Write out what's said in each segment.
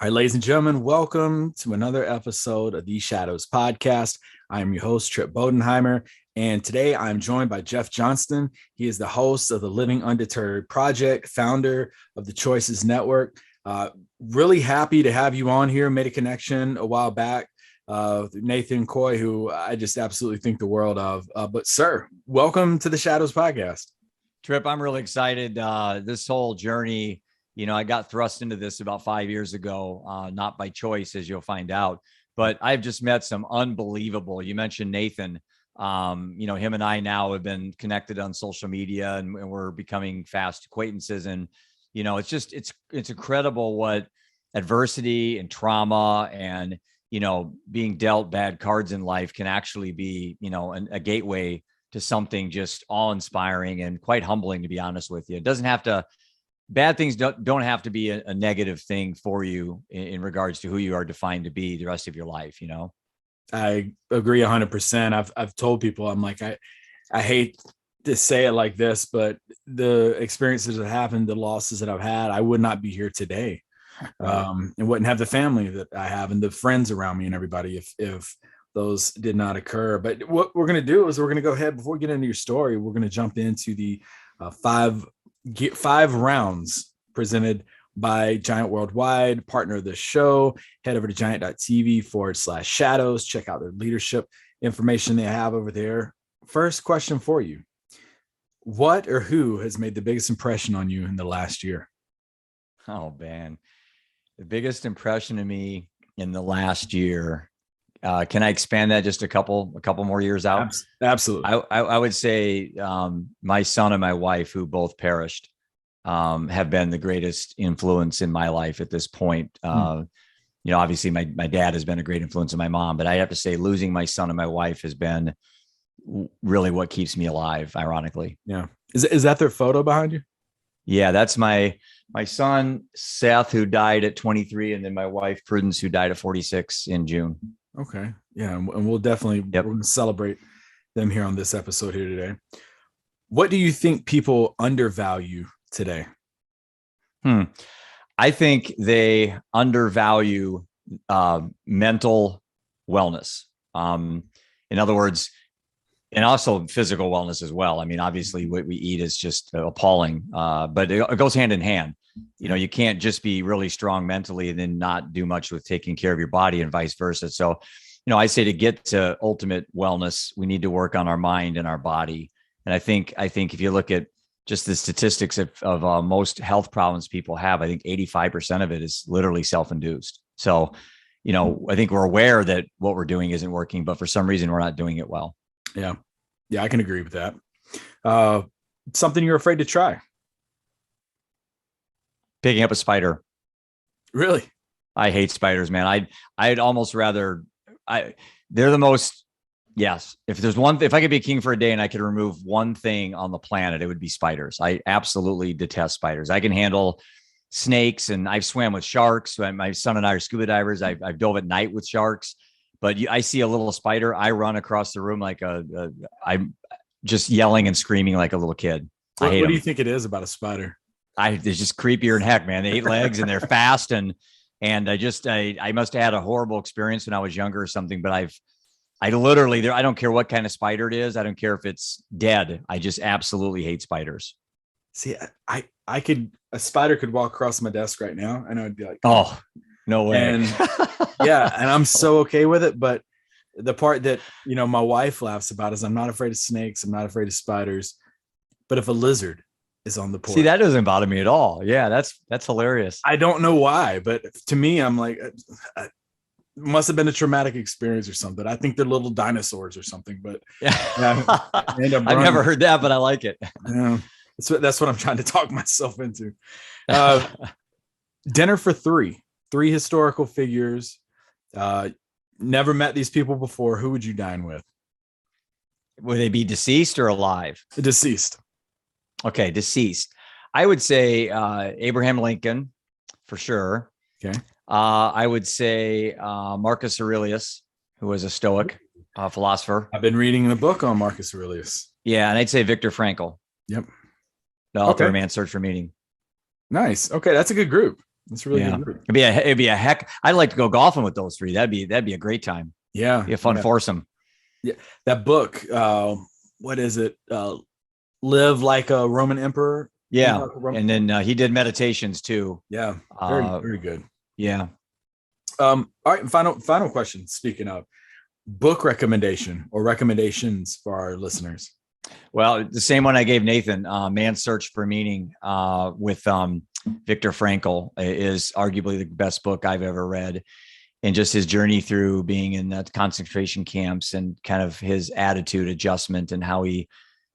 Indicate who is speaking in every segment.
Speaker 1: All right, ladies and gentlemen, welcome to another episode of the Shadows Podcast. I am your host, Trip Bodenheimer, and today I'm joined by Jeff Johnston. He is the host of the Living Undeterred project, founder of the Choices Network. Really happy to have you on here. Made a connection a while back with Nathan Coy, who I just absolutely think the world of. But sir, welcome to the Shadows Podcast.
Speaker 2: Trip, I'm really excited. This whole journey, I got thrust into this about 5 years ago, not by choice, as you'll find out, but I've just met some unbelievable. You mentioned Nathan. Him and I now have been connected on social media, and we're becoming fast acquaintances. And, it's incredible what adversity and trauma and, being dealt bad cards in life can actually be, a gateway to something just awe-inspiring and quite humbling, to be honest with you. It doesn't have to. Bad things don't have to be a negative thing for you in regards to who you are defined to be the rest of your life.
Speaker 1: I agree 100%. I've told people, I'm like, I hate to say it like this, but the experiences that happened, the losses that I've had, I would not be here today. And wouldn't have the family that I have and the friends around me and everybody if those did not occur. But what we're going to do is we're going to go ahead, before we get into your story, we're going to jump into the five rounds presented by Giant Worldwide, partner of the show. Head over to giant.tv/shadows. Check out their leadership information they have over there. First question for you. What or who has made the biggest impression on you in the last year?
Speaker 2: Oh, man. The biggest impression to me in the last year. Can I expand that just a couple more years out?
Speaker 1: Absolutely.
Speaker 2: I would say my son and my wife, who both perished, have been the greatest influence in my life at this point. Obviously my dad has been a great influence on my mom, but I have to say losing my son and my wife has been really what keeps me alive, ironically.
Speaker 1: Yeah. Is that their photo behind you?
Speaker 2: Yeah, that's my son, Seth, who died at 23, and then my wife, Prudence, who died at 46 in June.
Speaker 1: Okay. Yeah. And we'll definitely we're going to celebrate them here on this episode here today. What do you think people undervalue today?
Speaker 2: I think they undervalue mental wellness. In other words, and also physical wellness as well. I mean, obviously what we eat is just appalling, but it goes hand in hand. You can't just be really strong mentally and then not do much with taking care of your body and vice versa. So, I say to get to ultimate wellness, we need to work on our mind and our body. And I think if you look at just the statistics of most health problems people have, I think 85% of it is literally self-induced. So, I think we're aware that what we're doing isn't working, but for some reason we're not doing it well.
Speaker 1: Yeah. Yeah, I can agree with that. Something you're afraid to try?
Speaker 2: Picking up a spider.
Speaker 1: Really?
Speaker 2: I hate spiders, man. I'd almost rather, they're the most, yes. If I could be a king for a day and I could remove one thing on the planet, it would be spiders. I absolutely detest spiders. I can handle snakes, and I've swam with sharks. My son and I are scuba divers. I've dove at night with sharks, but I see a little spider, I run across the room like I'm just yelling and screaming like a little kid.
Speaker 1: What do you think it is about a spider?
Speaker 2: They're just creepier than heck, man. They 8 legs and they're fast. And I must have had a horrible experience when I was younger or something, but I literally, I don't care what kind of spider it is. I don't care if it's dead. I just absolutely hate spiders.
Speaker 1: See, a spider could walk across my desk right now and I'd be like,
Speaker 2: oh, no way.
Speaker 1: And yeah. And I'm so okay with it. But the part that, my wife laughs about is I'm not afraid of snakes. I'm not afraid of spiders. But if a lizard is on the porch.
Speaker 2: See, that doesn't bother me at all. Yeah, that's hilarious.
Speaker 1: I don't know why, but to me, I'm like, it must have been a traumatic experience or something. I think they're little dinosaurs or something, but
Speaker 2: yeah, I've never heard that, but I like it.
Speaker 1: Yeah, that's what I'm trying to talk myself into. Dinner for three historical figures. Never met these people before. Who would you dine with?
Speaker 2: Would they be deceased or alive?
Speaker 1: Deceased.
Speaker 2: Okay, deceased. I would say Abraham Lincoln, for sure.
Speaker 1: Okay.
Speaker 2: I would say Marcus Aurelius, who was a Stoic philosopher.
Speaker 1: I've been reading the book on Marcus Aurelius.
Speaker 2: Yeah, and I'd say Viktor Frankl.
Speaker 1: Yep.
Speaker 2: The author of Man's Search for Meaning.
Speaker 1: Nice. Okay, that's a good group. That's really
Speaker 2: Yeah.
Speaker 1: good.
Speaker 2: It'd be a heck. I'd like to go golfing with those three. That'd be a great time.
Speaker 1: Yeah.
Speaker 2: Be a fun foursome.
Speaker 1: Yeah. That book, what is it? Live Like a Roman Emperor.
Speaker 2: Yeah. And then he did meditations too.
Speaker 1: Yeah. Very good.
Speaker 2: Yeah.
Speaker 1: All right. Final question. Speaking of book recommendation or recommendations for our listeners.
Speaker 2: Well, the same one I gave Nathan, Man's Search for Meaning, with Viktor Frankl, is arguably the best book I've ever read. And just his journey through being in the concentration camps and kind of his attitude adjustment and how he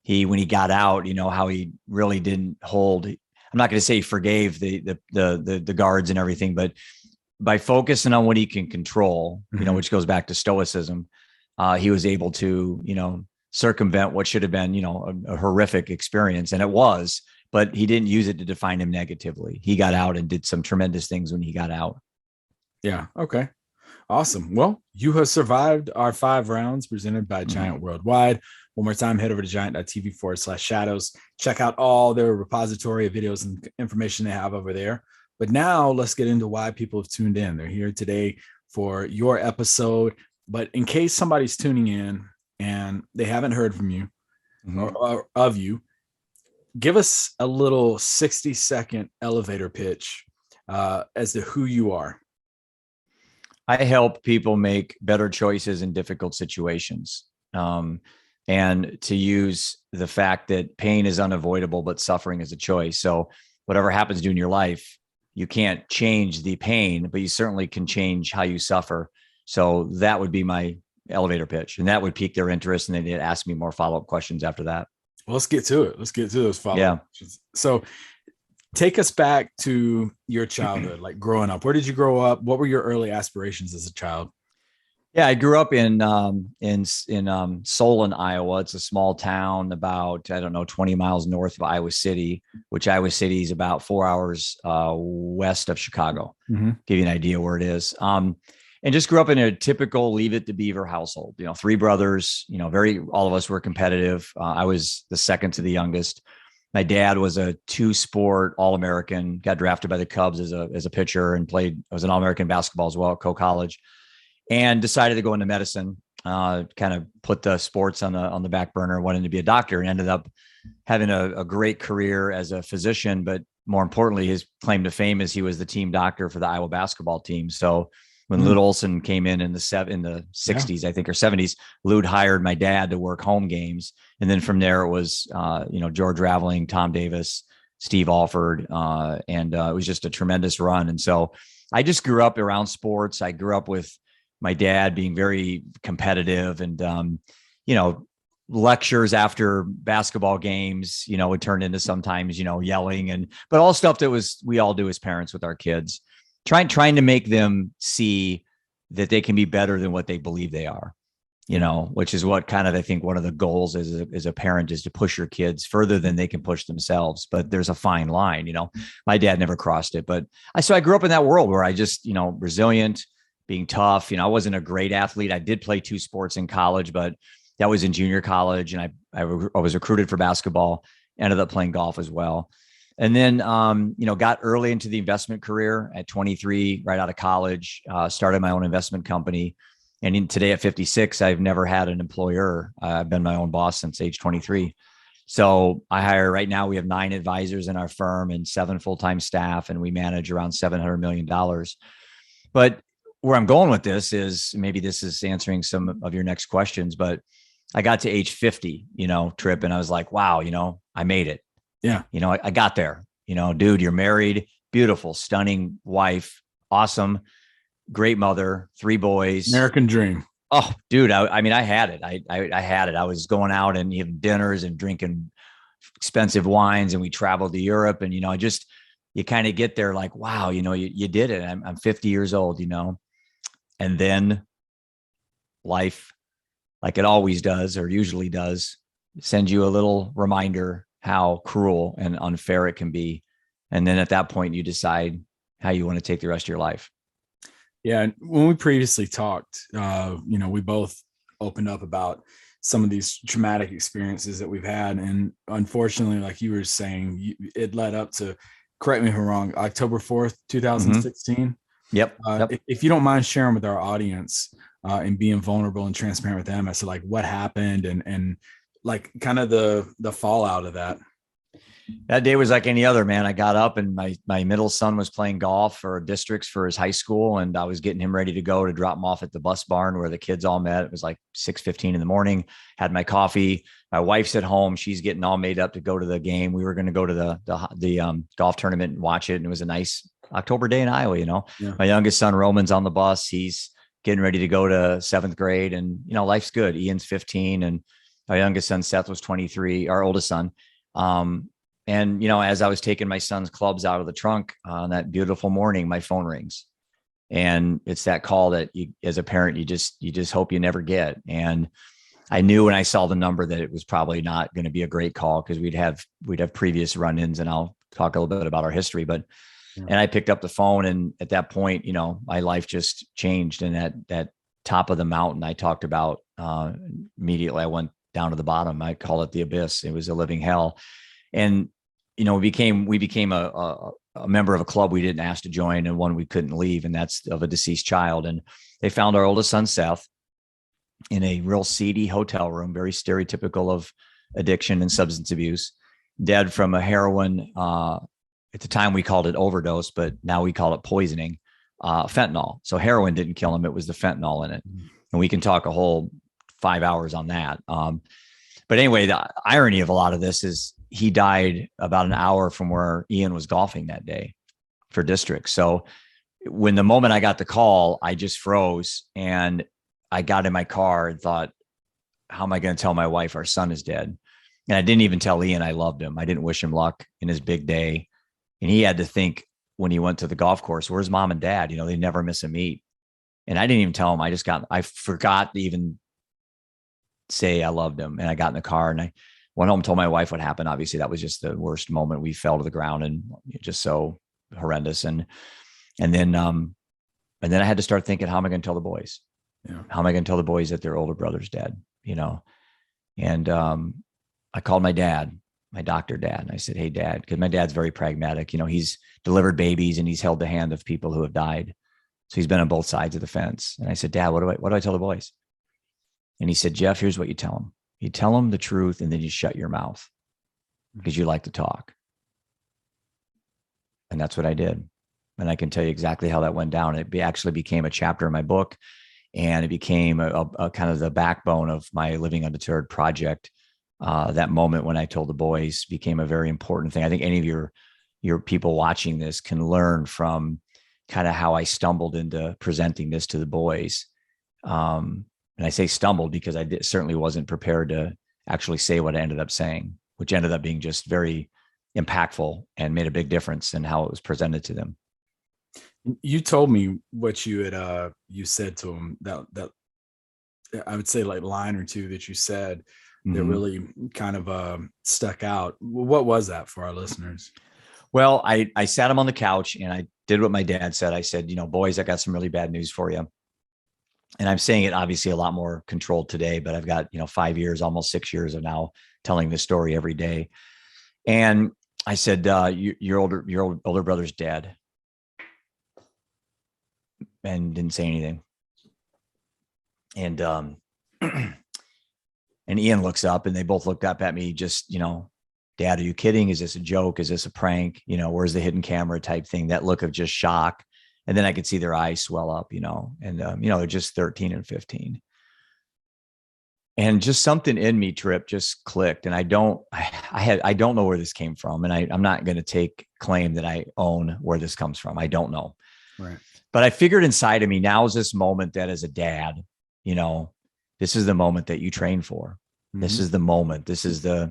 Speaker 2: when he got out, how he really didn't hold. I'm not going to say he forgave the guards and everything, but by focusing on what he can control, which goes back to stoicism, he was able to, circumvent what should have been, a horrific experience. And it was, but he didn't use it to define him negatively. He got out and did some tremendous things when he got out.
Speaker 1: Yeah. Okay. Awesome. Well, you have survived our 5 rounds presented by Giant Worldwide. One more time, head over to giant.tv/shadows. Check out all their repository of videos and information they have over there. But now let's get into why people have tuned in. They're here today for your episode. But in case somebody's tuning in and they haven't heard from you or of you, give us a little 60-second elevator pitch as to who you are.
Speaker 2: I help people make better choices in difficult situations. And to use the fact that pain is unavoidable, but suffering is a choice. So whatever happens to you in your life, you can't change the pain, but you certainly can change how you suffer. So that would be my elevator pitch, and that would pique their interest. And then they'd ask me more follow-up questions after that.
Speaker 1: Well, let's get to it. Let's get to those follow-up questions. So take us back to your childhood, like growing up. Where did you grow up? What were your early aspirations as a child?
Speaker 2: Yeah, I grew up in Solon, Iowa. It's a small town about, 20 miles north of Iowa City, which Iowa City is about 4 hours west of Chicago. Give you an idea where it is. And just grew up in a typical Leave It to Beaver household. 3 brothers. All of us were competitive. I was the second to the youngest. My dad was a 2-sport All-American. Got drafted by the Cubs as a pitcher and was an All-American basketball as well at co-college. And decided to go into medicine, kind of put the sports on the back burner, wanted to be a doctor, and ended up having a great career as a physician. But more importantly, his claim to fame is he was the team doctor for the Iowa basketball team. So when Lute Olson came in the 60s, I think, or 70s, Lute hired my dad to work home games. And then from there, it was, George Raveling, Tom Davis, Steve Alford. And it was just a tremendous run. And so I just grew up around sports. I grew up with my dad being very competitive, and, lectures after basketball games, would turn into sometimes, yelling, but all stuff that we all do as parents with our kids, trying to make them see that they can be better than what they believe they are, which is what kind of, I think one of the goals as a parent is to push your kids further than they can push themselves. But there's a fine line, my dad never crossed it, but I grew up in that world where I just, resilient, being tough. I wasn't a great athlete. I did play 2 sports in college, but that was in junior college. And I was recruited for basketball, ended up playing golf as well. And then, got early into the investment career at 23, right out of college, started my own investment company. And today at 56, I've never had an employer. I've been my own boss since age 23. So right now we have 9 advisors in our firm and 7 full-time staff, and we manage around $700 million. But where I'm going with this is, maybe this is answering some of your next questions, but I got to age 50, Trip, and I was like, wow, I made it.
Speaker 1: Yeah.
Speaker 2: I got there, dude, you're married, beautiful, stunning wife, awesome, great mother, 3 boys.
Speaker 1: American dream.
Speaker 2: Oh, dude. I had it. I had it. I was going out and having dinners and drinking expensive wines, and we traveled to Europe, and, you kind of get there like, wow, you did it. I'm 50 years old, and then life, like it always does, or usually does, send you a little reminder how cruel and unfair it can be. And then at that point, you decide how you want to take the rest of your life.
Speaker 1: Yeah. When we previously talked, we both opened up about some of these traumatic experiences that we've had. And unfortunately, like you were saying, it led up to correct me if I'm wrong, October 4th,
Speaker 2: Mm-hmm.
Speaker 1: 2016.
Speaker 2: Yep. Yep.
Speaker 1: If you don't mind sharing with our audience and being vulnerable and transparent with them as to like what happened and like kind of the fallout of that.
Speaker 2: That day was like any other, man. I got up and my middle son was playing golf for districts for his high school. And I was getting him ready to go to drop him off at the bus barn where the kids all met. It was like 6:15 in the morning, had my coffee. My wife's at home. She's getting all made up to go to the game. We were going to go to the golf tournament and watch it. And it was a nice October day in Iowa,
Speaker 1: Yeah.
Speaker 2: My youngest son, Roman's on the bus. He's getting ready to go to 7th grade and, life's good. Ian's 15 and our youngest son, Seth, was 23, our oldest son. And, as I was taking my son's clubs out of the trunk on that beautiful morning, my phone rings, and it's that call that you, as a parent, you just hope you never get. And I knew when I saw the number that it was probably not going to be a great call because we'd have previous run-ins, and I'll talk a little bit about our history, and I picked up the phone, and at that point, my life just changed. And that top of the mountain I talked about, immediately I went down to the bottom. I call it the abyss. It was a living hell. And, we became a member of a club we didn't ask to join and one we couldn't leave. And that's of a deceased child. And they found our oldest son, Seth, in a real seedy hotel room, very stereotypical of addiction and substance abuse, dead from a heroin. At the time we called it overdose, but now we call it poisoning, fentanyl. So heroin didn't kill him. It was the fentanyl in it. And we can talk a whole 5 hours on that. But anyway, the irony of a lot of this is he died about an hour from where Ian was golfing that day for district. So when the moment I got the call, I just froze and I got in my car and thought, how am I going to tell my wife our son is dead? And I didn't even tell Ian I loved him. I didn't wish him luck in his big day. And he had to think when he went to the golf course, where's mom and dad? They never miss a meet. And I didn't even tell him. I forgot to even say I loved him. And I got in the car and I went home, told my wife what happened. Obviously that was just the worst moment. We fell to the ground and just so horrendous. And then I had to start thinking, how am I going to tell the boys?
Speaker 1: Yeah.
Speaker 2: How am I going to tell the boys that their older brother's dead? And I called my dad, my doctor dad. And I said, hey dad, because my dad's very pragmatic. He's delivered babies and he's held the hand of people who have died. So he's been on both sides of the fence. And I said, Dad, what do I tell the boys? And he said, Jeff, here's what you tell them. You tell them the truth and then you shut your mouth because you like to talk. And that's what I did. And I can tell you exactly how that went down. It actually became a chapter in my book, and it became a kind of the backbone of my Living Undeterred project. That moment when I told the boys became a very important thing. I think any of your people watching this can learn from kind of how I stumbled into presenting this to the boys. And I say stumbled because I certainly wasn't prepared to actually say what I ended up saying, which ended up being just very impactful and made a big difference in how it was presented to them.
Speaker 1: You told me what you had you said to him, that I would say like line or two that you said that really kind of stuck out. What was that for our listeners?
Speaker 2: Well, I sat him on the couch and I did what my dad said. I said, boys, I got some really bad news for you. And I'm saying it obviously a lot more controlled today, but I've got, 5 years, almost 6 years of now telling this story every day. And I said, your older brother's dead. And didn't say anything. And, and Ian looks up and they both looked up at me just, Dad, are you kidding? Is this a joke? Is this a prank? Where's the hidden camera type thing? That look of just shock. And then I could see their eyes swell up, and, they're just 13 and 15. And just something in me, Trip, just clicked. And I don't know where this came from. And I'm not going to take claim that I own where this comes from. I don't know.
Speaker 1: Right.
Speaker 2: But I figured inside of me, now is this moment that as a dad, this is the moment that you train for. Mm-hmm. This is the moment. This is it.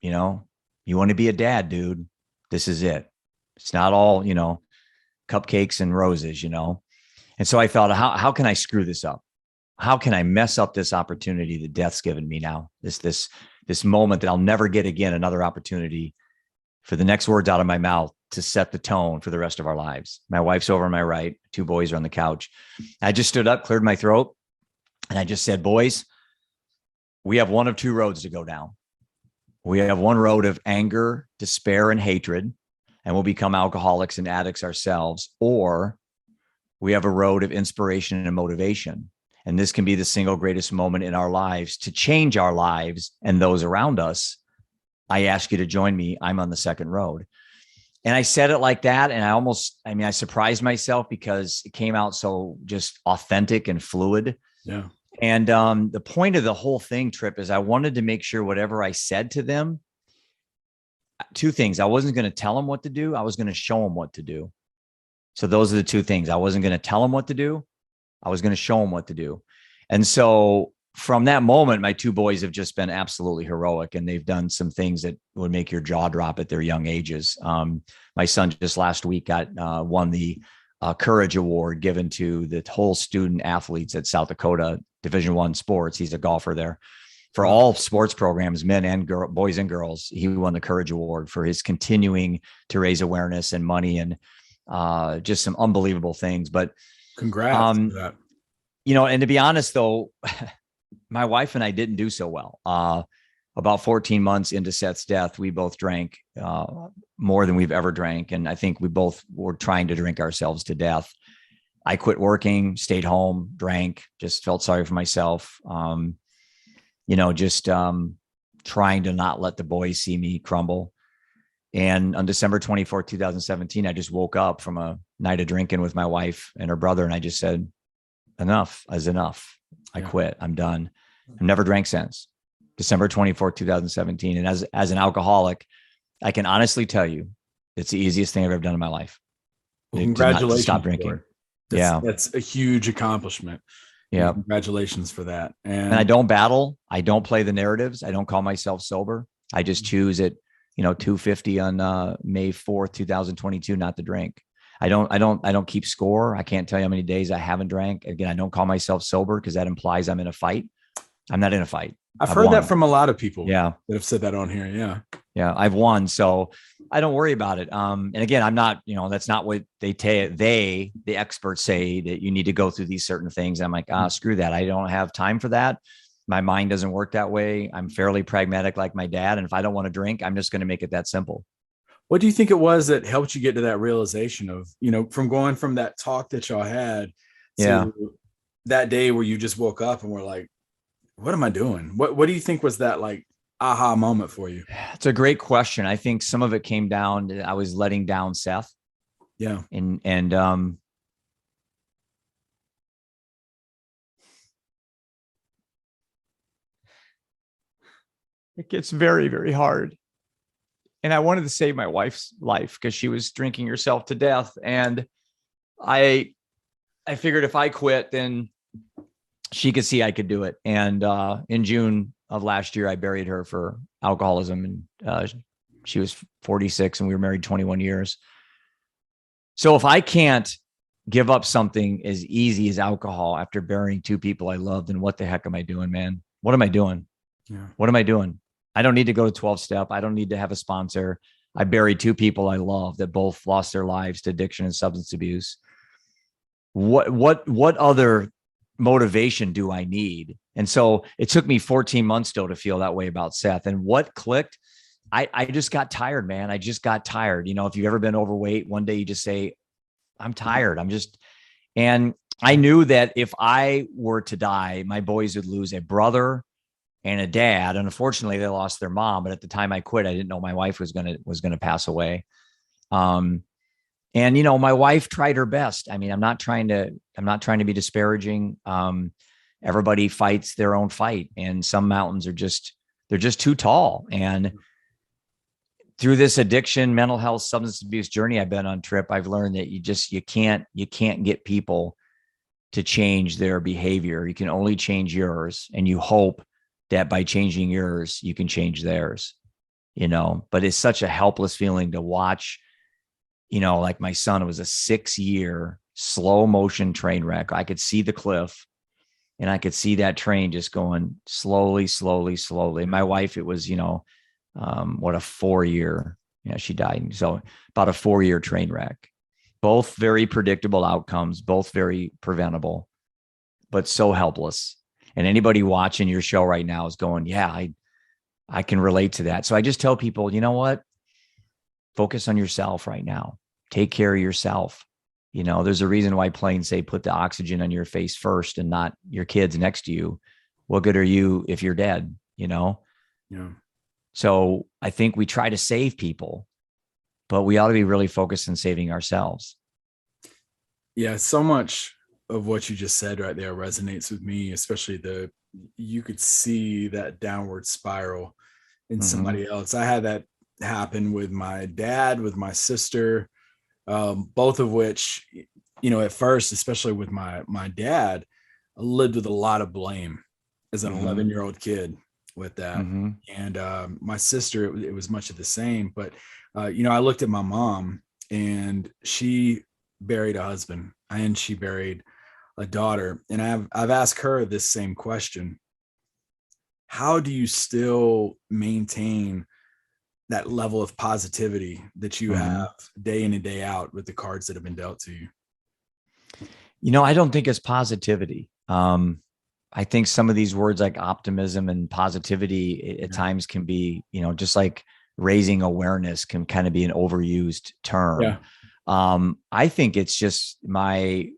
Speaker 2: You want to be a dad, dude. This is it. It's not all, cupcakes and roses, And so I thought, how can I screw this up? How can I mess up this opportunity that death's given me now? This moment that I'll never get again, another opportunity for the next words out of my mouth to set the tone for the rest of our lives. My wife's over on my right. 2 boys are on the couch. I just stood up, cleared my throat, and I just said, boys, we have one of 2 roads to go down. We have one road of anger, despair, and hatred, and we'll become alcoholics and addicts ourselves, or we have a road of inspiration and motivation. And this can be the single greatest moment in our lives to change our lives and those around us. I ask you to join me. I'm on the second road. And I said it like that. And I surprised myself because it came out so just authentic and fluid.
Speaker 1: Yeah.
Speaker 2: And the point of the whole thing, Trip, is I wanted to make sure whatever I said to them, two things. I wasn't going to tell them what to do. I was going to show them what to do. So those are the two things. I wasn't going to tell them what to do. I was going to show them what to do. And so from that moment, my two boys have just been absolutely heroic, and they've done some things that would make your jaw drop at their young ages. My son just last week won the Courage Award given to the whole student athletes at South Dakota Division I sports. He's a golfer there. For all sports programs, men and boys and girls, he won the Courage Award for his continuing to raise awareness and money and just some unbelievable things. But
Speaker 1: congrats for that.
Speaker 2: And to be honest, though, my wife and I didn't do so well. About 14 months into Seth's death, we both drank more than we've ever drank. And I think we both were trying to drink ourselves to death. I quit working, stayed home, drank, just felt sorry for myself. Trying to not let the boys see me crumble. And on December 24th, 2017, I just woke up from a night of drinking with my wife and her brother. And I just said, enough is enough. I quit. I'm done. I've never drank since December 24th, 2017. And as an alcoholic, I can honestly tell you, it's the easiest thing I've ever done in my life.
Speaker 1: Well, congratulations.
Speaker 2: To stop drinking.
Speaker 1: That's a huge accomplishment.
Speaker 2: Yeah.
Speaker 1: Congratulations for that. And
Speaker 2: I don't battle. I don't play the narratives. I don't call myself sober. I just choose at 2:50 on May 4th, 2022, not to drink. I don't keep score. I can't tell you how many days I haven't drank. Again, I don't call myself sober because that implies I'm in a fight. I'm not in a fight.
Speaker 1: I've heard
Speaker 2: won.
Speaker 1: That from a lot of people.
Speaker 2: Yeah.
Speaker 1: That have said that on here. Yeah.
Speaker 2: Yeah. I've won. So I don't worry about it. And again, I'm not, that's not what the experts say, that you need to go through these certain things. I'm like, screw that. I don't have time for that. My mind doesn't work that way. I'm fairly pragmatic like my dad. And if I don't want to drink, I'm just going to make it that simple.
Speaker 1: What do you think it was that helped you get to that realization of, from going from that talk that y'all had to that day where you just woke up and were like, what am I doing? What do you think was that like aha moment for you?
Speaker 2: It's a great question. I think some of it came down to I was letting down Seth.
Speaker 1: Yeah.
Speaker 2: And it gets very, very hard. And I wanted to save my wife's life because she was drinking herself to death. And I figured if I quit, then she could see I could do it. And in June of last year, I buried her for alcoholism. And she was 46 and we were married 21 years. So if I can't give up something as easy as alcohol after burying two people I loved, then what the heck am I doing, man? What am I doing?
Speaker 1: Yeah.
Speaker 2: What am I doing? I don't need to go to 12-step. I don't need to have a sponsor. I buried two people I love that both lost their lives to addiction and substance abuse. What other motivation do I need? And so it took me 14 months still to feel that way about Seth. And what clicked? I just got tired, man. I just got tired. If you've ever been overweight, one day you just say, I'm tired. And I knew that if I were to die, my boys would lose a brother and a dad. And unfortunately they lost their mom. But at the time I quit, I didn't know my wife was going to pass away. And my wife tried her best. I mean, I'm not trying to be disparaging. Everybody fights their own fight, and some mountains they're just too tall. And through this addiction, mental health, substance abuse journey I've been on, Trip, I've learned that you can't get people to change their behavior. You can only change yours, and you hope that by changing yours, you can change theirs, but it's such a helpless feeling to watch, like my son, it was a 6-year slow motion train wreck. I could see the cliff and I could see that train just going slowly, slowly, slowly. My wife, it was, a 4-year, she died. So about a 4-year train wreck, both very predictable outcomes, both very preventable, but so helpless. And anybody watching your show right now is going, yeah, I can relate to that. So I just tell people, you know what? Focus on yourself right now. Take care of yourself. There's a reason why planes say put the oxygen on your face first and not your kids next to you. What good are you if you're dead?
Speaker 1: Yeah.
Speaker 2: So I think we try to save people, but we ought to be really focused on saving ourselves.
Speaker 1: Yeah. So much of what you just said right there resonates with me, especially you could see that downward spiral in somebody else. I had that happen with my dad, with my sister, both of which, at first, especially with my dad, I lived with a lot of blame as an 11-year-old kid with that. And my sister, it was much of the same. But, I looked at my mom, and she buried a husband and she buried a daughter. And I've asked her this same question. How do you still maintain that level of positivity that you have day in and day out with the cards that have been dealt to you?
Speaker 2: I don't think it's positivity. I think some of these words like optimism and positivity at times can be, just like raising awareness can kind of be an overused term.
Speaker 1: Yeah.
Speaker 2: I think it's just my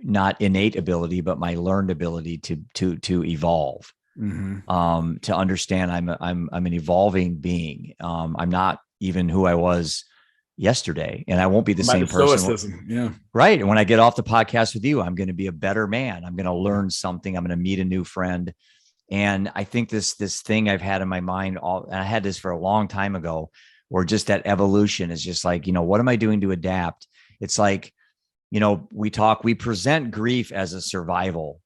Speaker 2: not innate ability, but my learned ability to evolve. To understand I'm an evolving being. I'm not even who I was yesterday, and I won't be the same person.
Speaker 1: Yeah.
Speaker 2: Right. And when I get off the podcast with you, I'm going to be a better man. I'm going to learn something. I'm going to meet a new friend. And I think this thing I've had in my mind, and I had this for a long time ago, where just that evolution is just like, what am I doing to adapt? It's like, we present grief as a survival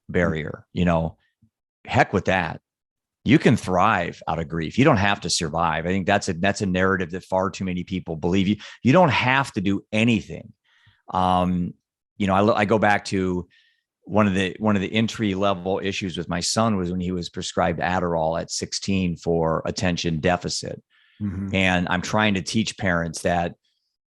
Speaker 2: barrier, heck with that. You can thrive out of grief. You don't have to survive. I think that's a narrative that far too many people believe. You don't have to do anything. I go back to one of the entry level issues with my son was when he was prescribed Adderall at 16 for attention deficit. And I'm trying to teach parents that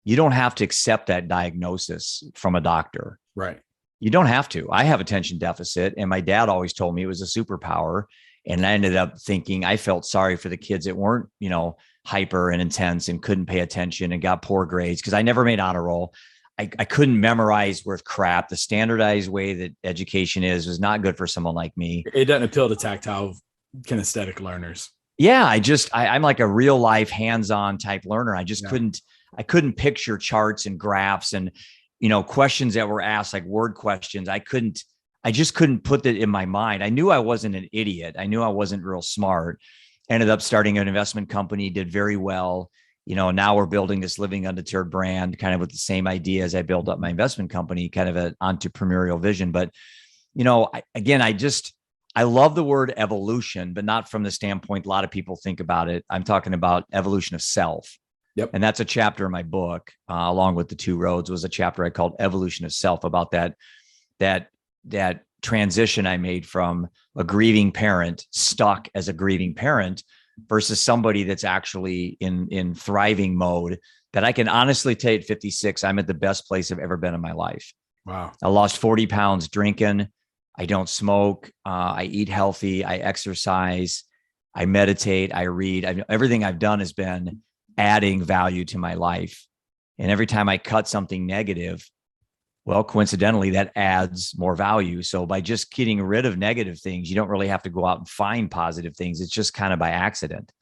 Speaker 2: you don't have to accept that diagnosis from a doctor.
Speaker 1: Right.
Speaker 2: You don't have to. I have attention deficit, and my dad always told me it was a superpower. And I ended up thinking I felt sorry for the kids that weren't, hyper and intense and couldn't pay attention and got poor grades because I never made honor roll. I couldn't memorize worth crap. The standardized way that education was not good for someone like me.
Speaker 1: It doesn't appeal to tactile kinesthetic learners.
Speaker 2: Yeah, I'm like a real life hands-on type learner. I just couldn't picture charts and graphs and questions that were asked, like word questions. I just couldn't put that in my mind. I knew I wasn't an idiot. I knew I wasn't real smart. Ended up starting an investment company, did very well. Now we're building this Living Undeterred brand, kind of with the same idea as I built up my investment company, kind of an entrepreneurial vision. But, I love the word evolution, but not from the standpoint a lot of people think about it. I'm talking about evolution of self.
Speaker 1: Yep.
Speaker 2: And that's a chapter in my book, along with the 2 roads, was a chapter I called Evolution of Self, about that transition I made from a grieving parent, stuck as a grieving parent, versus somebody that's actually in thriving mode, that I can honestly tell at 56, I'm at the best place I've ever been in my life.
Speaker 1: Wow.
Speaker 2: I lost 40 pounds drinking. I don't smoke. I eat healthy. I exercise. I meditate. I read. Everything I've done has been adding value to my life. And every time I cut something negative, well, coincidentally, that adds more value. So by just getting rid of negative things, you don't really have to go out and find positive things. It's just kind of by accident.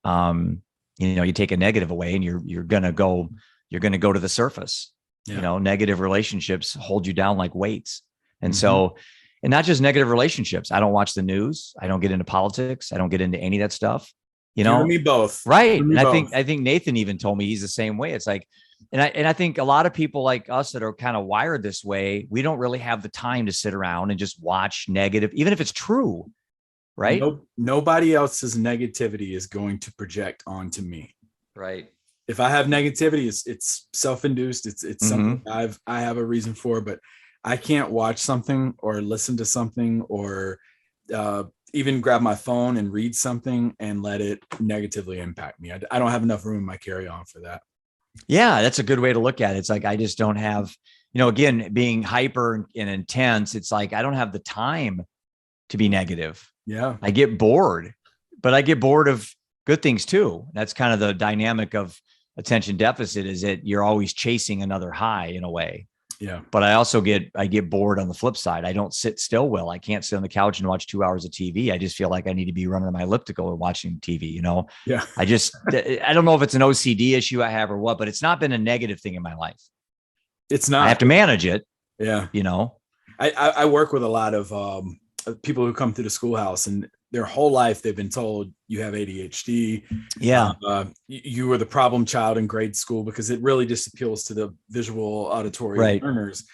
Speaker 2: You take a negative away and you're going to go to the surface. Yeah. Negative relationships hold you down like weights. And so, and not just negative relationships. I don't watch the news. I don't get into politics. I don't get into any of that stuff.
Speaker 1: Me both.
Speaker 2: Right. And I think Nathan even told me he's the same way. It's like, and I think a lot of people like us that are kind of wired this way, we don't really have the time to sit around and just watch negative, even if it's true. Right.
Speaker 1: Nobody else's negativity is going to project onto me.
Speaker 2: Right.
Speaker 1: If I have negativity, it's self-induced. It's something I have a reason for, but I can't watch something or listen to something or even grab my phone and read something and let it negatively impact me. I don't have enough room in my carry-on for that.
Speaker 2: Yeah, that's a good way to look at it. It's like, I just don't have, again, being hyper and intense, it's like, I don't have the time to be negative.
Speaker 1: Yeah.
Speaker 2: I get bored but I get bored of good things too. That's kind of the dynamic of attention deficit, is that you're always chasing another high in a way.
Speaker 1: Yeah.
Speaker 2: But I get bored on the flip side. I don't sit still well. I can't sit on the couch and watch 2 hours of TV. I just feel like I need to be running my elliptical or watching TV,
Speaker 1: Yeah.
Speaker 2: I don't know if it's an OCD issue I have or what, but it's not been a negative thing in my life.
Speaker 1: It's not.
Speaker 2: I have to manage it.
Speaker 1: Yeah.
Speaker 2: I
Speaker 1: work with a lot of people who come to the schoolhouse, and their whole life they've been told you have ADHD.
Speaker 2: Yeah.
Speaker 1: You were the problem child in grade school, because it really just appeals to the visual auditory learners.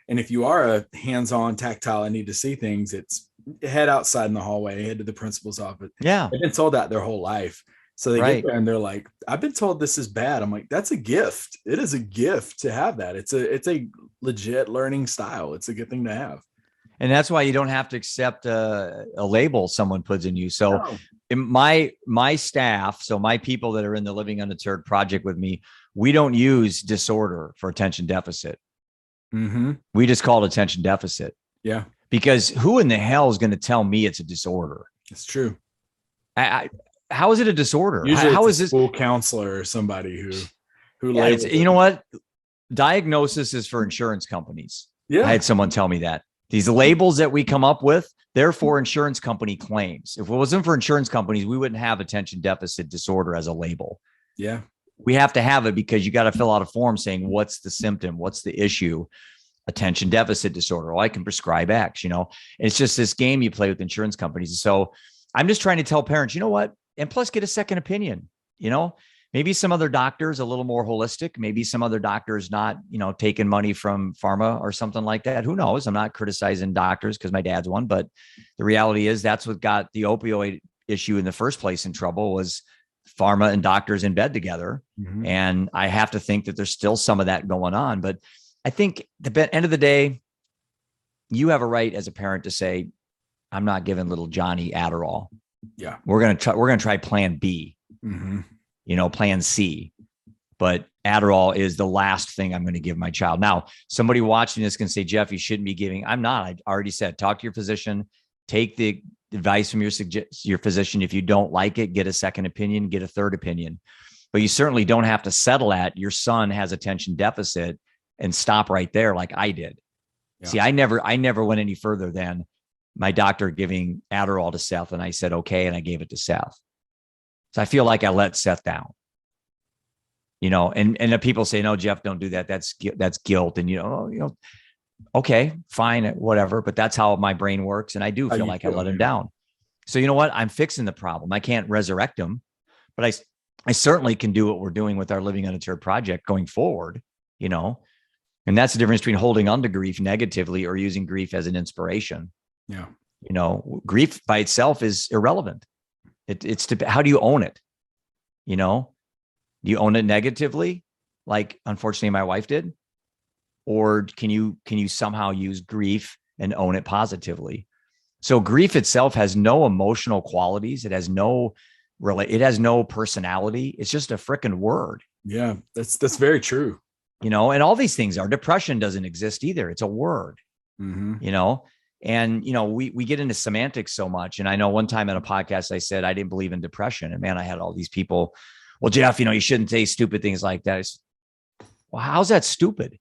Speaker 1: And if you are a hands-on tactile and need to see things, it's head outside in the hallway, head to the principal's office.
Speaker 2: Yeah.
Speaker 1: They've been told that their whole life. So they get there and they're like, I've been told this is bad. I'm like, that's a gift. It is a gift to have that. It's a legit learning style. It's a good thing to have.
Speaker 2: And that's why you don't have to accept a label someone puts in you. So in my staff, so my people that are in the Living Undeterred project with me, we don't use disorder for attention deficit.
Speaker 1: Mm-hmm.
Speaker 2: We just call it attention deficit.
Speaker 1: Yeah.
Speaker 2: Because who in the hell is going to tell me it's a disorder?
Speaker 1: It's true.
Speaker 2: How is it a disorder?
Speaker 1: Usually
Speaker 2: how
Speaker 1: it's
Speaker 2: is
Speaker 1: a
Speaker 2: this
Speaker 1: school counselor or somebody who
Speaker 2: labels it? You know what? Diagnosis is for insurance companies.
Speaker 1: Yeah.
Speaker 2: I had someone tell me that. These labels that we come up with, they're for insurance company claims. If it wasn't for insurance companies, we wouldn't have attention deficit disorder as a label.
Speaker 1: Yeah.
Speaker 2: We have to have it because you got to fill out a form saying, what's the symptom? What's the issue? Attention deficit disorder. Well, I can prescribe X, It's just this game you play with insurance companies. So I'm just trying to tell parents, you know what? And plus get a second opinion, maybe some other doctors a little more holistic, maybe some other doctors not, taking money from pharma or something like that. Who knows? I'm not criticizing doctors because my dad's one, but the reality is that's what got the opioid issue in the first place in trouble, was pharma and doctors in bed together.
Speaker 1: Mm-hmm.
Speaker 2: And I have to think that there's still some of that going on. But I think at the end of the day, you have a right as a parent to say, I'm not giving little Johnny Adderall.
Speaker 1: Yeah.
Speaker 2: We're going to try plan B,
Speaker 1: mm-hmm.
Speaker 2: Plan C, but Adderall is the last thing I'm going to give my child. Now, somebody watching this can say, Jeff, you shouldn't be giving. I'm not. I already said, talk to your physician, take the advice from your physician. If you don't like it, get a second opinion, get a third opinion, but you certainly don't have to settle at your son has attention deficit and stop right there. Like I did. Yeah. See, I never went any further than my doctor giving Adderall to Seth. And I said, okay. And I gave it to Seth. So I feel like I let Seth down, and the people say, no, Jeff, don't do that. That's guilt. And, okay, fine, whatever. But that's how my brain works. And I do feel like I let him down. So you know what? I'm fixing the problem. I can't resurrect him, but I certainly can do what we're doing with our Living Undeterred project going forward, and that's the difference between holding on to grief negatively or using grief as an inspiration.
Speaker 1: Yeah.
Speaker 2: Grief by itself is irrelevant. It's how do you own it? Do you own it negatively, like unfortunately my wife did, or can you somehow use grief and own it positively? So grief itself has no emotional qualities. It has no personality. It's just a freaking word.
Speaker 1: Yeah, that's very true.
Speaker 2: And all these things are. Depression doesn't exist either. It's a word.
Speaker 1: Mm-hmm.
Speaker 2: And, we get into semantics so much. And I know one time at a podcast, I said, I didn't believe in depression. And man, I had all these people, well, Jeff, you shouldn't say stupid things like that. Well, how's that stupid?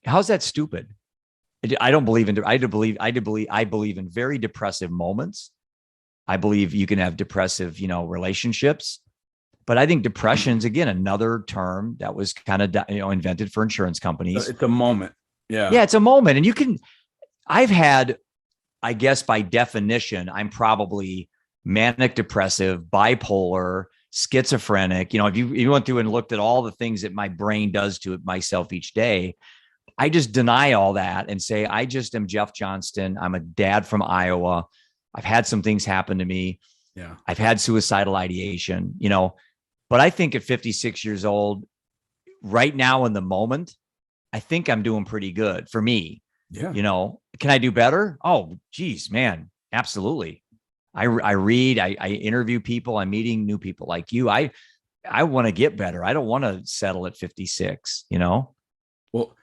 Speaker 2: How's that stupid? I don't believe in, I believe in very depressive moments. I believe you can have depressive, relationships, but I think depression's again, another term that was kind of, invented for insurance companies.
Speaker 1: It's a moment. Yeah.
Speaker 2: Yeah. It's a moment. And I've had, I guess by definition, I'm probably manic depressive, bipolar, schizophrenic. If you went through and looked at all the things that my brain does to myself each day, I just deny all that and say, I just am Jeff Johnston. I'm a dad from Iowa. I've had some things happen to me.
Speaker 1: Yeah.
Speaker 2: I've had suicidal ideation, but I think at 56 years old, right now in the moment, I think I'm doing pretty good for me.
Speaker 1: Yeah.
Speaker 2: Can I do better? Oh, geez, man. Absolutely. I read, I interview people. I'm meeting new people like you. I want to get better. I don't want to settle at 56,
Speaker 1: Well,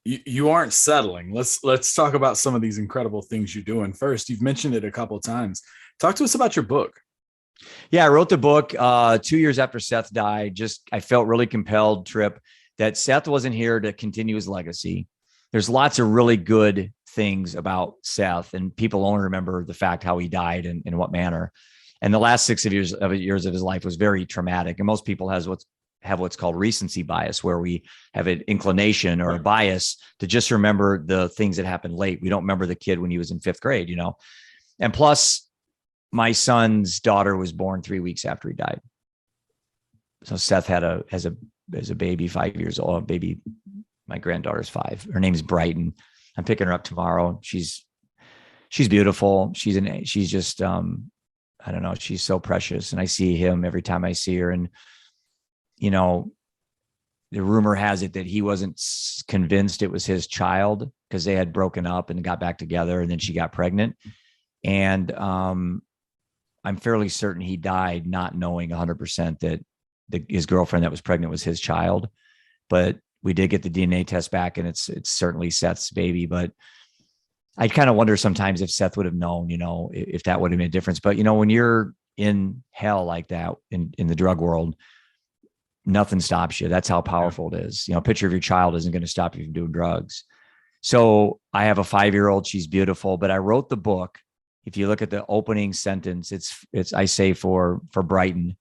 Speaker 1: you aren't settling. Let's talk about some of these incredible things you're doing. First, you've mentioned it a couple of times. Talk to us about your book.
Speaker 2: Yeah, I wrote the book 2 years after Seth died. I felt really compelled, Trip, that Seth wasn't here to continue his legacy. There's lots of really good things about Seth, and people only remember the fact how he died and in what manner. And the last 6 years of his life was very traumatic. And most people have what's called recency bias, where we have an inclination or a bias to just remember the things that happened late. We don't remember the kid when he was in 5th grade, And plus, my son's daughter was born 3 weeks after he died. So Seth has a baby, 5 years old, baby. My granddaughter's 5. Her name's Brighton. I'm picking her up tomorrow. She's beautiful. She's just, I don't know. She's so precious. And I see him every time I see her. And, the rumor has it that he wasn't convinced it was his child because they had broken up and got back together, and then she got pregnant. And I'm fairly certain he died not knowing 100% that his girlfriend that was pregnant was his child. But we did get the DNA test back, and it's certainly Seth's baby. But I kind of wonder sometimes if Seth would have known, if that would have made a difference. But, when you're in hell like that in the drug world, nothing stops you. That's how powerful it is. A picture of your child isn't going to stop you from doing drugs. So I have a 5-year-old. She's beautiful. But I wrote the book. If you look at the opening sentence, it's I say for Brighton.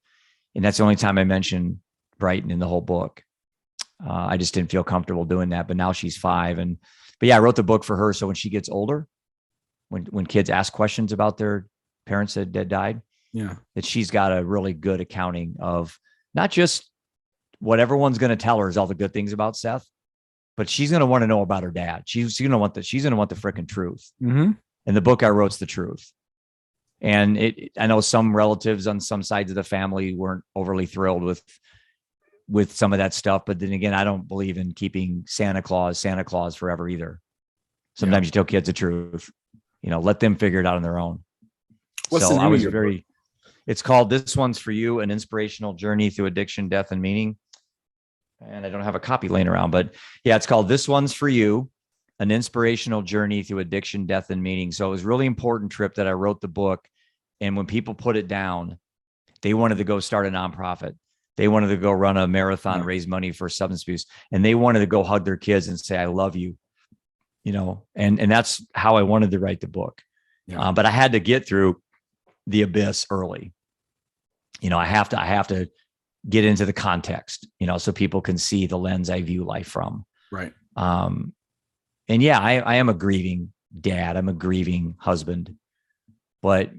Speaker 2: And that's the only time I mention Brighton in the whole book. I just didn't feel comfortable doing that. But now she's 5. But yeah, I wrote the book for her. So when she gets older, when kids ask questions about their parents that died, that she's got a really good accounting of not just what everyone's going to tell her is all the good things about Seth, but she's going to want to know about her dad. She's going to want the freaking truth.
Speaker 1: Mm-hmm.
Speaker 2: And the book I wrote's the truth. And I know some relatives on some sides of the family weren't overly thrilled with some of that stuff. But then again, I don't believe in keeping Santa Claus forever either. Sometimes you tell kids the truth, let them figure it out on their own.
Speaker 1: What's the name of your book?
Speaker 2: It's called This One's for You, An Inspirational Journey Through Addiction, Death, and Meaning. And I don't have a copy laying around, but yeah, it's called This One's for You, An Inspirational Journey Through Addiction, Death, and Meaning. So it was really important, Trip, that I wrote the book. And when people put it down, they wanted to go start a nonprofit. They wanted to go run a marathon, raise money for substance abuse. And they wanted to go hug their kids and say, I love you, and that's how I wanted to write the book. Yeah. But I had to get through the abyss early. I have to get into the context, so people can see the lens I view life from.
Speaker 1: Right.
Speaker 2: And yeah, I am a grieving dad. I'm a grieving husband, but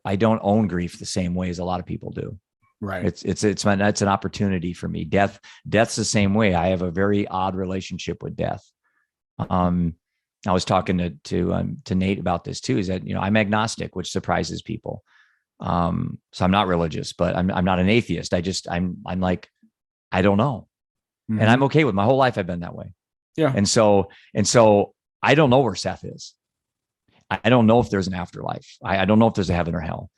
Speaker 2: I don't own grief the same way as a lot of people do.
Speaker 1: Right.
Speaker 2: That's an opportunity for me. Death's the same way. I have a very odd relationship with death. I was talking to Nate about this too, is that, I'm agnostic, which surprises people. So I'm not religious, but I'm not an atheist. I'm like, I don't know. Mm-hmm. And I'm okay with my whole life. I've been that way.
Speaker 1: Yeah.
Speaker 2: And so I don't know where Seth is. I don't know if there's an afterlife. I don't know if there's a heaven or hell,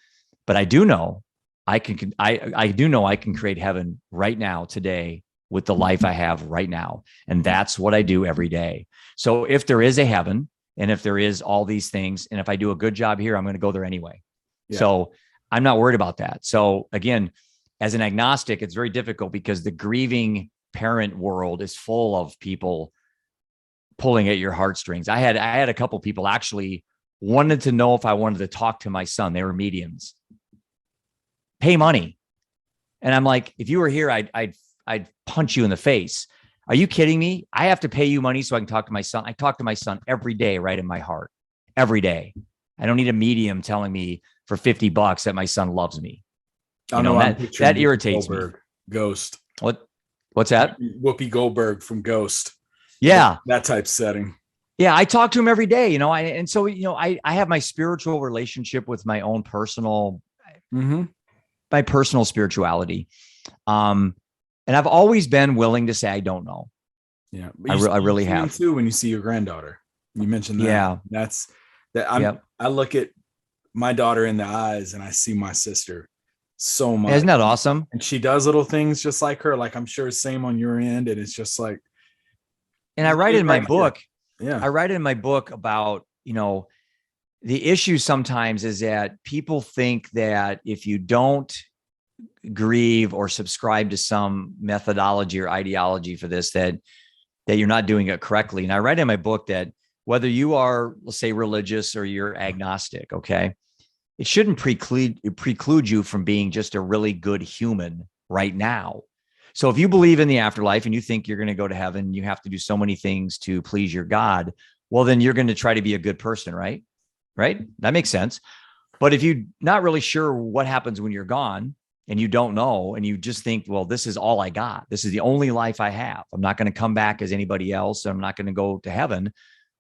Speaker 2: but I do know I can create heaven right now, today, with the life I have right now. And that's what I do every day. So if there is a heaven, and if there is all these things, and if I do a good job here, I'm going to go there anyway. Yeah. So I'm not worried about that. So again, as an agnostic, it's very difficult because the grieving parent world is full of people pulling at your heartstrings. I had a couple people actually wanted to know if I wanted to talk to my son. They were mediums. Pay money. And I'm like, if you were here, I'd punch you in the face. Are you kidding me? I have to pay you money so I can talk to my son. I talk to my son every day, right in my heart, every day. I don't need a medium telling me for $50 that my son loves me. That irritates me.
Speaker 1: Ghost.
Speaker 2: What's that?
Speaker 1: Whoopi Goldberg from Ghost.
Speaker 2: Yeah.
Speaker 1: That type setting.
Speaker 2: Yeah. I talk to him every day, I have my spiritual relationship with my own personal, my personal spirituality. And I've always been willing to say, I don't know.
Speaker 1: Yeah.
Speaker 2: I really have
Speaker 1: too. When you see your granddaughter, you mentioned that.
Speaker 2: Yeah.
Speaker 1: That's that. I look at my daughter in the eyes and I see my sister so much.
Speaker 2: Isn't that awesome?
Speaker 1: And she does little things just like her. Like, I'm sure same on your end. And it's just like,
Speaker 2: And I write in my book,
Speaker 1: Yeah.
Speaker 2: I write in my book about, the issue sometimes is that people think that if you don't grieve or subscribe to some methodology or ideology for this, that you're not doing it correctly. And I write in my book that whether you are, let's say, religious or you're agnostic, okay, it shouldn't preclude you from being just a really good human right now. So if you believe in the afterlife and you think you're going to go to heaven, you have to do so many things to please your God, well, then you're going to try to be a good person, right? Right? That makes sense. But if you're not really sure what happens when you're gone and you don't know, and you just think, well, this is all I got. This is the only life I have. I'm not going to come back as anybody else. I'm not going to go to heaven.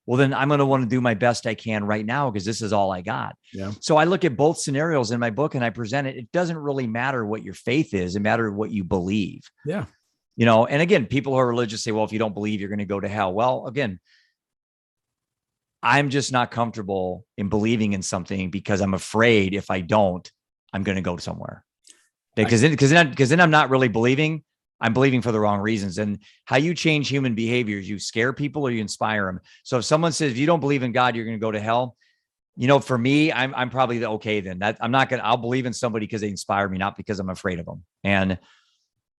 Speaker 2: Well, then I'm going to want to do my best I can right now because this is all I got.
Speaker 1: Yeah.
Speaker 2: So I look at both scenarios in my book and I present it. It doesn't really matter what your faith is. It matters what you believe.
Speaker 1: Yeah.
Speaker 2: And again, people who are religious say, well, if you don't believe, you're going to go to hell. Well, again, I'm just not comfortable in believing in something because I'm afraid if I don't, I'm going to go somewhere. Because then I'm not really believing. I'm believing for the wrong reasons. And how you change human behaviors, you scare people or you inspire them. So if someone says, if you don't believe in God, you're going to go to hell. For me, I'm probably the okay then. That I'm not going to, I'll believe in somebody because they inspire me, not because I'm afraid of them. And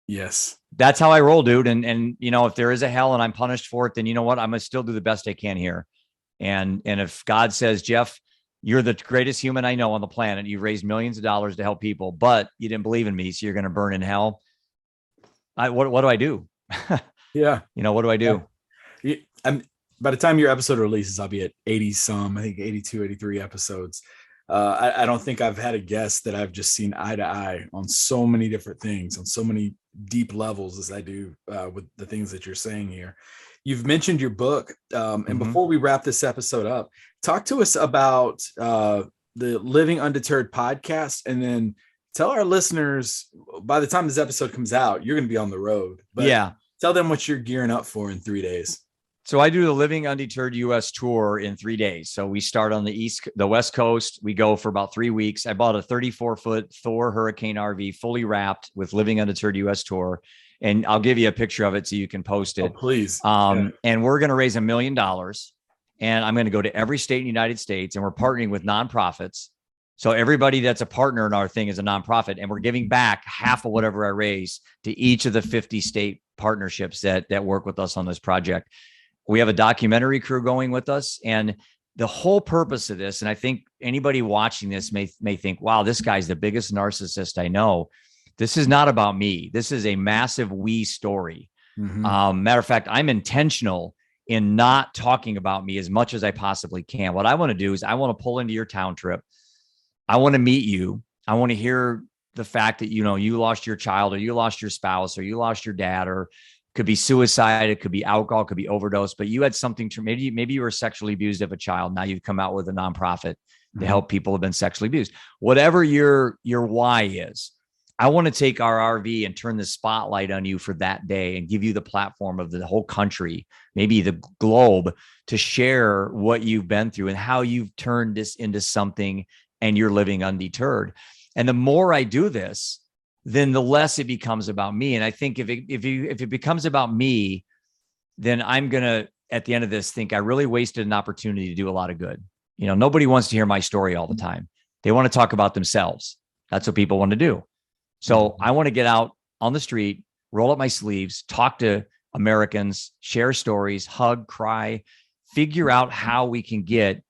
Speaker 1: yes,
Speaker 2: that's how I roll, dude. And if there is a hell and I'm punished for it, then you know what? I'm going to still do the best I can here. And if God says, Jeff, you're the greatest human I know on the planet. You've raised millions of dollars to help people, but you didn't believe in me. So you're going to burn in hell. What do I do?
Speaker 1: Yeah.
Speaker 2: What do I do?
Speaker 1: Yeah. By the time your episode releases, I'll be at 80 some, I think 82, 83 episodes. I don't think I've had a guest that I've just seen eye to eye on so many different things, on so many deep levels as I do with the things that you're saying here. You've mentioned your book. And before we wrap this episode up, talk to us about the Living Undeterred podcast, and then tell our listeners, by the time this episode comes out, you're going to be on the road. But tell them what you're gearing up for in 3 days.
Speaker 2: So I do the Living Undeterred US tour in 3 days. So we start on the West Coast. We go for about 3 weeks. I bought a 34-foot Thor Hurricane RV, fully wrapped, with Living Undeterred US tour. And I'll give you a picture of it so you can post it.
Speaker 1: Oh, please.
Speaker 2: And we're going to raise $1 million. And I'm going to go to every state in the United States. And we're partnering with nonprofits. So everybody that's a partner in our thing is a nonprofit. And we're giving back half of whatever I raise to each of the 50 state partnerships that work with us on this project. We have a documentary crew going with us. And the whole purpose of this, and I think anybody watching this may think, wow, this guy's the biggest narcissist I know. This is not about me. This is a massive we story. Matter of fact, I'm intentional in not talking about me as much as I possibly can. What I want to do is I want to pull into your town trip. I want to meet you. I want to hear the fact that, you lost your child, or you lost your spouse, or you lost your dad, or it could be suicide. It could be alcohol, it could be overdose, but you had something to maybe you were sexually abused as a child. Now you've come out with a nonprofit to help people who have been sexually abused. Whatever your why is, I want to take our RV and turn the spotlight on you for that day and give you the platform of the whole country, maybe the globe, to share what you've been through and how you've turned this into something and you're living undeterred. And the more I do this, then the less it becomes about me. And I think if it becomes about me, then I'm going to, at the end of this, think I really wasted an opportunity to do a lot of good. Nobody wants to hear my story all the time. They want to talk about themselves. That's what people want to do. So I want to get out on the street, roll up my sleeves, talk to Americans, share stories, hug, cry, figure out how we can get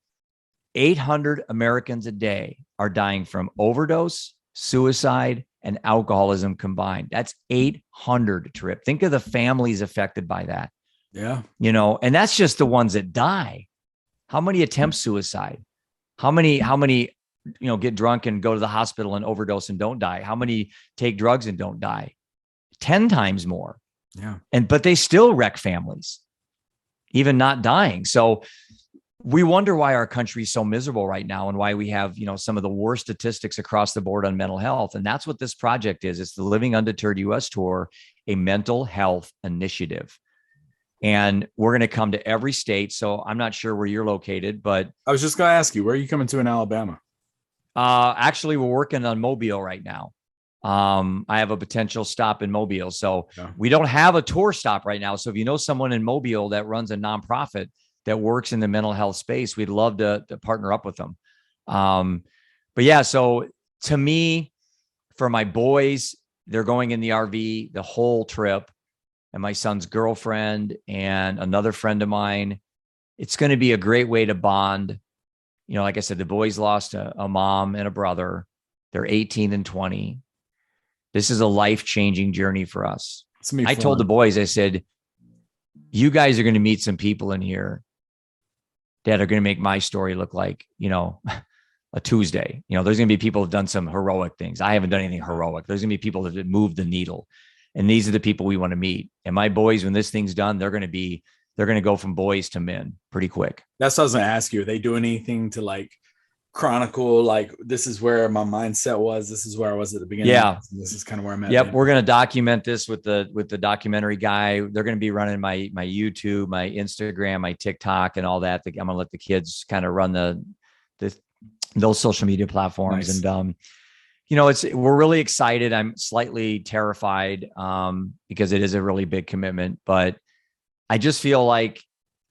Speaker 2: 800 Americans a day are dying from overdose, suicide, and alcoholism combined. That's 800, Trip. Think of the families affected by that.
Speaker 1: Yeah.
Speaker 2: And that's just the ones that die. How many attempt suicide? How many get drunk and go to the hospital and overdose and don't die? How many take drugs and don't die? 10 times more.
Speaker 1: Yeah.
Speaker 2: But they still wreck families, even not dying. So we wonder why our country is so miserable right now and why we have, some of the worst statistics across the board on mental health. And that's what this project is. It's the Living Undeterred US Tour, a mental health initiative. And we're going to come to every state. So I'm not sure where you're located, but
Speaker 1: I was just going to ask you, where are you coming to in Alabama?
Speaker 2: Actually, we're working on Mobile right now. I have a potential stop in Mobile. So
Speaker 1: Yeah.
Speaker 2: we don't have a tour stop right now. So if you know someone in Mobile that runs a nonprofit that works in the mental health space, we'd love to partner up with them. But yeah, so to me, for my boys, they're going in the RV the whole trip, and my son's girlfriend and another friend of mine. It's going to be a great way to bond. You know, like I said, the boys lost a mom and a brother. They're 18 and 20. This is a life-changing journey for us. I told the boys, I said, you guys are going to meet some people in here that are going to make my story look like, you know, a Tuesday. You know, there's going to be people who've done some heroic things. I haven't done anything heroic. There's going to be people that moved the needle. And these are the people we want to meet. And my boys, when this thing's done, they're going to go from boys to men pretty quick.
Speaker 1: That's what I was going to ask you. Are they doing anything to like chronicle, like, this is where my mindset was, this is where I was at the beginning,
Speaker 2: yeah,
Speaker 1: this is kind of where I'm at?
Speaker 2: Yep, we're going to document this with the documentary guy. They're going to be running my YouTube, my Instagram, my TikTok, and all that. I'm going to let the kids kind of run those social media platforms. Nice. And you know, we're really excited. I'm slightly terrified because it is a really big commitment, but I just feel like,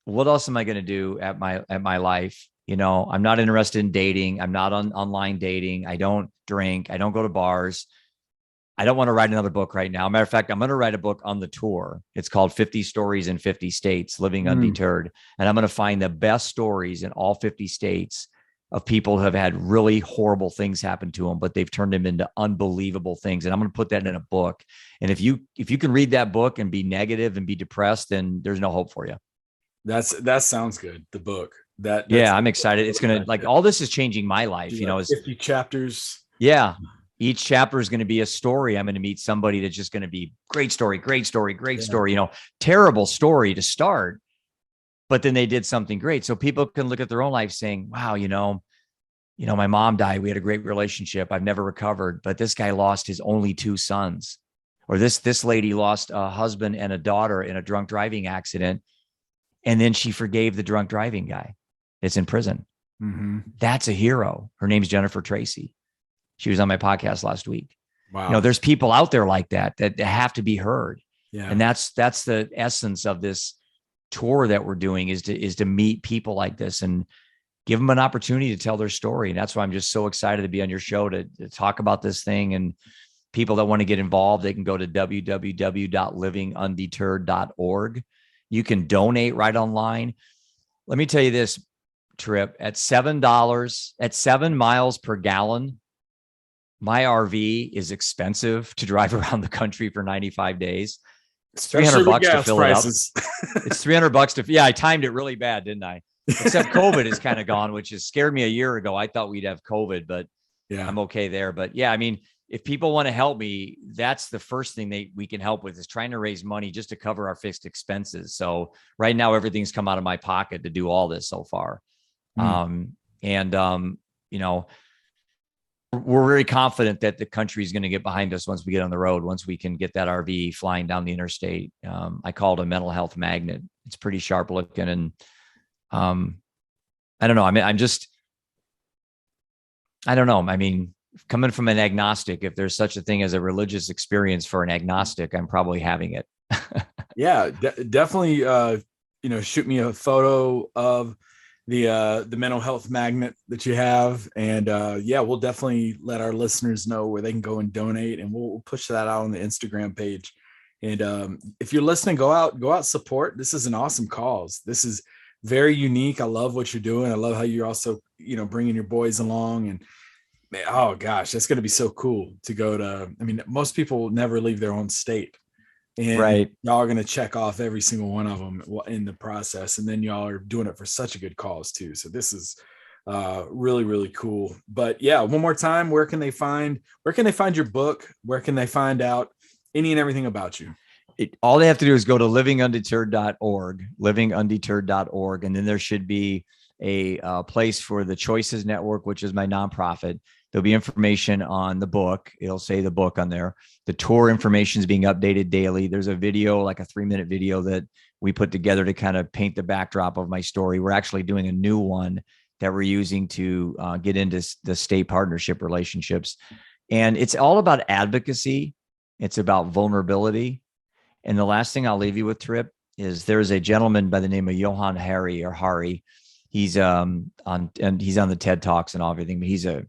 Speaker 2: what else am I going to do at my life? You know, I'm not interested in dating. I'm not on online dating. I don't drink. I don't go to bars. I don't want to write another book right now. Matter of fact, I'm going to write a book on the tour. It's called 50 Stories in 50 States, Living Undeterred. And I'm going to find the best stories in all 50 states of people who have had really horrible things happen to them, but they've turned them into unbelievable things. And I'm going to put that in a book. And if you can read that book and be negative and be depressed, then there's no hope for you.
Speaker 1: That sounds good. The book.
Speaker 2: Yeah, I'm excited. It's going to, like, all this is changing my life, you know,
Speaker 1: it's 50 chapters.
Speaker 2: Yeah. Each chapter is going to be a story. I'm going to meet somebody that's just going to be great story, you know, terrible story to start, but then they did something great. So people can look at their own life saying, wow, you know, my mom died. We had a great relationship. I've never recovered, but this guy lost his only 2 sons, or this lady lost a husband and a daughter in a drunk driving accident. And then she forgave the drunk driving guy. It's in prison.
Speaker 1: Mm-hmm.
Speaker 2: That's a hero. Her name's Jennifer Tracy. She was on my podcast last week.
Speaker 1: Wow.
Speaker 2: You know, there's people out there like that have to be heard.
Speaker 1: Yeah.
Speaker 2: And that's the essence of this tour that we're doing, is to meet people like this and give them an opportunity to tell their story. And that's why I'm just so excited to be on your show to talk about this thing. And people that want to get involved, they can go to www.livingundeterred.org. You can donate right online. Let me tell you this, Trip, at $7, at 7 miles per gallon, my RV is expensive to drive around the country for 95 days. It's $300 to fill prices. It up. It's $300 yeah, I timed it really bad, didn't I? Except COVID is kind of gone, which has scared me a year ago. I thought we'd have COVID, but yeah, I'm okay there. But yeah, I mean, if people want to help me, that's the first thing we can help with, is trying to raise money just to cover our fixed expenses. So right now, everything's come out of my pocket to do all this so far. You know, we're very confident that the country is going to get behind us once we get on the road, once we can get that RV flying down the interstate. I call it a mental health magnet. It's pretty sharp looking. And I don't know. I mean, I don't know. I mean, coming from an agnostic, if there's such a thing as a religious experience for an agnostic, I'm probably having it.
Speaker 1: Yeah, definitely. You know, shoot me a photo of the mental health magnet that you have, and yeah, we'll definitely let our listeners know where they can go and donate, and we'll push that out on the Instagram page. And if you're listening, go out, support. This is an awesome cause. This is very unique. I love what you're doing. I love how you're also, you know, bringing your boys along. And man, oh gosh, that's going to be so cool to go to. I mean, most people never leave their own state. And
Speaker 2: right,
Speaker 1: y'all are going to check off every single one of them in the process. And then y'all are doing it for such a good cause too. So this is really, really cool. But yeah, one more time, where can they find your book? Where can they find out any and everything about you?
Speaker 2: All they have to do is go to livingundeterred.org, and then there should be a place for the Choices Network, which is my nonprofit. There'll be information on the book. It'll say the book on there. The tour information is being updated daily. There's a video, like a 3-minute video that we put together to kind of paint the backdrop of my story. We're actually doing a new one that we're using to get into the state partnership relationships. And it's all about advocacy. It's about vulnerability. And the last thing I'll leave you with, Trip, is there's a gentleman by the name of Johan Hari. He's on the TED Talks and all everything, but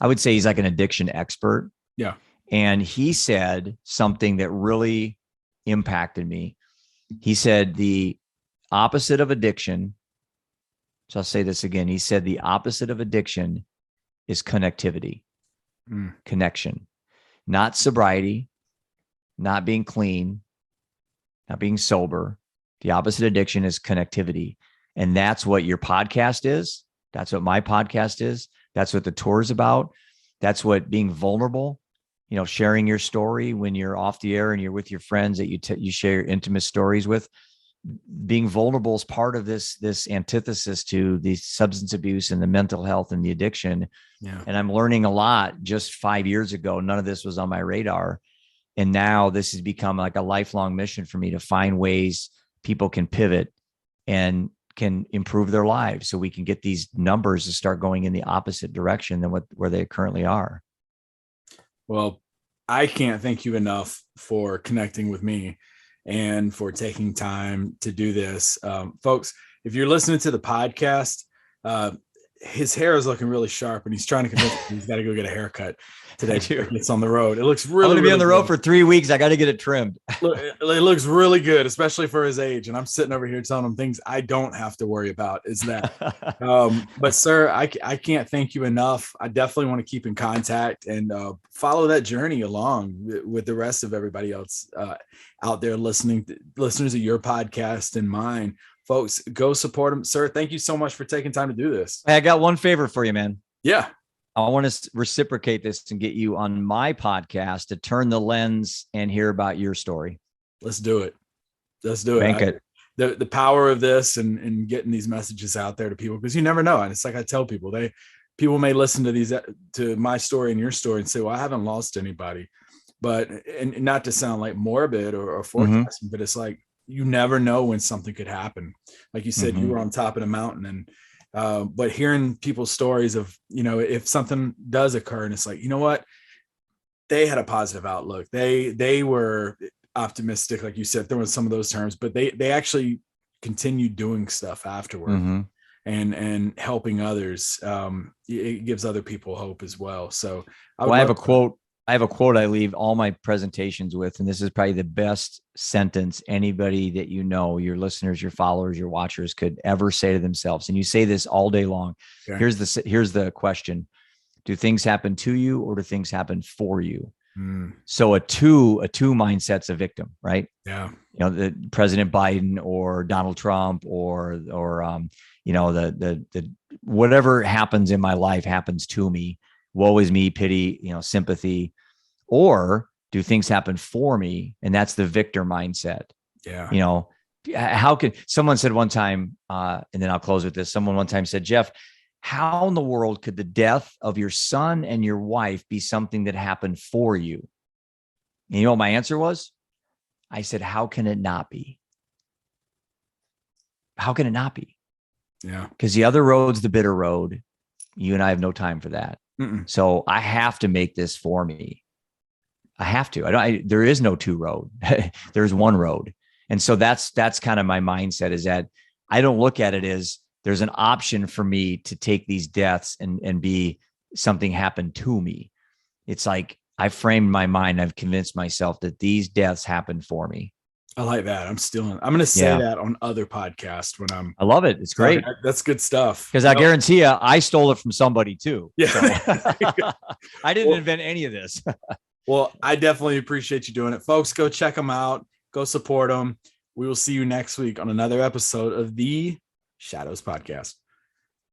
Speaker 2: I would say he's like an addiction expert.
Speaker 1: Yeah.
Speaker 2: And he said something that really impacted me. He said the opposite of addiction. So I'll say this again. He said the opposite of addiction is connectivity, connection, not sobriety, not being clean, not being sober. The opposite addiction is connectivity. And that's what your podcast is. That's what my podcast is. That's what the tour is about. That's what being vulnerable, sharing your story when you're off the air and you're with your friends that you share your intimate stories with. Being vulnerable is part of this antithesis to the substance abuse and the mental health and the addiction.
Speaker 1: Yeah.
Speaker 2: And I'm learning a lot. Just 5 years ago, none of this was on my radar. And now this has become like a lifelong mission for me to find ways people can pivot and can improve their lives so we can get these numbers to start going in the opposite direction than where they currently are.
Speaker 1: Well, I can't thank you enough for connecting with me and for taking time to do this. Folks, if you're listening to the podcast, his hair is looking really sharp and he's trying to convince me he's got to go get a haircut today. It's on the road. It looks really,
Speaker 2: I'm going to be on the road
Speaker 1: good.
Speaker 2: for 3 weeks. I got to get it trimmed.
Speaker 1: It looks really good, especially for his age. And I'm sitting over here telling him things I don't have to worry about. Is that, but sir, I can't thank you enough. I definitely want to keep in contact and follow that journey along with the rest of everybody else out there listeners of your podcast and mine. Folks, go support him. Sir, thank you so much for taking time to do this.
Speaker 2: Hey, I got one favor for you, man.
Speaker 1: Yeah.
Speaker 2: I want to reciprocate this and get you on my podcast to turn the lens and hear about your story.
Speaker 1: Let's do it.
Speaker 2: Bank it.
Speaker 1: The power of this and getting these messages out there to people, because you never know. And it's like I tell people, people may listen to my story and your story and say, well, I haven't lost anybody. But, and not to sound like morbid or forecasting, but it's like, you never know when something could happen. Like you said, you were on top of the mountain and, but hearing people's stories of, if something does occur and it's like, you know what, they had a positive outlook. They were optimistic. Like you said, there was some of those terms, but they actually continued doing stuff afterward and helping others. It gives other people hope as well. So I have a quote.
Speaker 2: I have a quote I leave all my presentations with, and this is probably the best sentence anybody that your listeners, your followers, your watchers could ever say to themselves. And you say this all day long. Okay. Here's the question. Do things happen to you or do things happen for you? So a two mindset's a victim, right?
Speaker 1: Yeah.
Speaker 2: The President Biden or Donald Trump or the whatever happens in my life happens to me. Woe is me, pity, sympathy. Or do things happen for me? And that's the victor mindset.
Speaker 1: Yeah.
Speaker 2: How can someone said one time, and then I'll close with this. Someone one time said, Jeff, how in the world could the death of your son and your wife be something that happened for you? And you know what my answer was? I said, how can it not be? How can it not be?
Speaker 1: Yeah.
Speaker 2: Because the other road's the bitter road. You and I have no time for that. So I have to make this for me. I have to. There is no two road. There's one road. And so that's kind of my mindset, is that I don't look at it as there's an option for me to take these deaths and be something happened to me. It's like I framed my mind. I've convinced myself that these deaths happened for me.
Speaker 1: I like that. I'm going to say that on other podcasts
Speaker 2: I love it. It's great.
Speaker 1: That's good stuff.
Speaker 2: Because I guarantee you, I stole it from somebody too.
Speaker 1: Yeah.
Speaker 2: So. I didn't invent any of this.
Speaker 1: Well, I definitely appreciate you doing it. Folks, go check them out. Go support them. We will see you next week on another episode of the Shadows Podcast.